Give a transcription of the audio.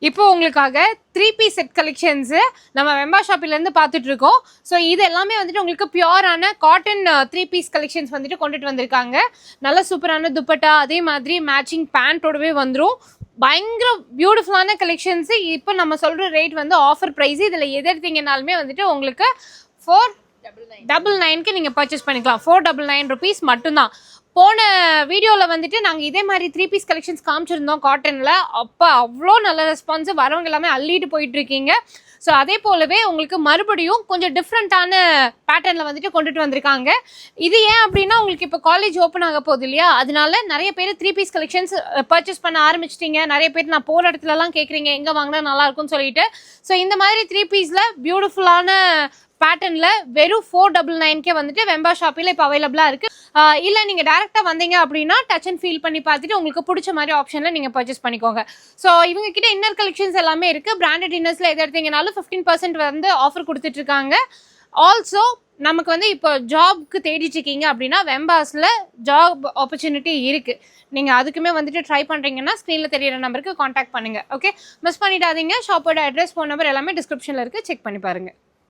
இப்போ உங்களுக்காக 3 piece set collections நம்ம வெம்பா ஷாப்பில இருந்து பார்த்துட்டு இருக்கோம். ஸோ இது எல்லாமே வந்துட்டு உங்களுக்கு பியூரான காட்டன் 3 பீஸ் கலெக்ஷன்ஸ் வந்துட்டு கொண்டுட்டு வந்திருக்காங்க. நல்ல சூப்பரான துப்பட்டா, அதே மாதிரி மேட்சிங் பேண்டோடவே வந்துடும். பயங்கர பியூட்டிஃபுல்லான கலெக்ஷன்ஸ். இப்போ நம்ம சொல்ற ரேட் வந்து ஆஃபர் ப்ரைஸ். இதில் எது எடுத்தீங்கனாலுமே வந்துட்டு உங்களுக்கு 499க்கு நீங்கள் பர்ச்சேஸ் பண்ணிக்கலாம். 499 rupees மட்டும்தான். போன வீடியோவில் வந்துட்டு நாங்கள் இதே மாதிரி 3 பீஸ் கலெக்ஷன்ஸ் காமிச்சிருந்தோம் காட்டனில். அப்போ அவ்வளோ நல்ல ரெஸ்பான்ஸு, வரவங்க எல்லாமே அள்ளிட்டு போயிட்டுருக்கீங்க. ஸோ அதே போலவே உங்களுக்கு மறுபடியும் கொஞ்சம் டிஃப்ரெண்ட்டான பேட்டர்னில் வந்துட்டு கொண்டுட்டு வந்திருக்காங்க. இது ஏன் அப்படின்னா உங்களுக்கு இப்போ காலேஜ் ஓப்பன் ஆக போகுது இல்லையா, அதனால நிறைய பேர் 3 பீஸ் கலெக்ஷன்ஸ் பர்ச்சேஸ் பண்ண ஆரம்பிச்சிட்டிங்க. நிறைய பேர் நான் போகிற இடத்துலலாம் கேட்குறீங்க எங்கே வாங்கினா நல்லாயிருக்கும்னு சொல்லிட்டு. ஸோ இந்த மாதிரி 3 பீஸில் பியூட்டிஃபுல்லான பேட்டர்னில் வெறும் 499க்கே வந்துட்டு வெம்பா ஷாப்பில் இப்போ அவைலபிளாக இருக்குது. இல்லை நீங்கள் டேரெக்டாக வந்தீங்க அப்படின்னா டச் அண்ட் ஃபீல் பண்ணி பார்த்துட்டு உங்களுக்கு பிடிச்ச மாதிரி ஆப்ஷனில் நீங்கள் பர்ச்சேஸ் பண்ணிக்கோங்க. ஸோ இவங்க கிட்ட இன்னர் கலெக்ஷன்ஸ் எல்லாமே இருக்குது. பிராண்டட் இன்னர்ஸில் எது எடுத்தீங்கனாலும் 15% வந்து ஆஃபர் கொடுத்துட்ருக்காங்க. ஆல்சோ நமக்கு வந்து இப்போ ஜாப்க்கு தேடிட்டு இருக்கீங்க அப்படின்னா வெம்பாஸில் ஜாப் ஆப்பர்ச்சுனிட்டி இருக்குது. நீங்கள் அதுக்குமே வந்துட்டு ட்ரை பண்ணுறீங்கன்னா ஸ்க்ரீனில் தெரியிற நம்பருக்கு காண்டாக்ட் பண்ணுங்கள். ஓகே, மிஸ் பண்ணிடாதீங்க. ஷாப்போட அட்ரஸ், ஃபோன் நம்பர் எல்லாமே டிஸ்கிரிப்ஷனில் இருக்குது. செக் பண்ணி பாருங்கள்.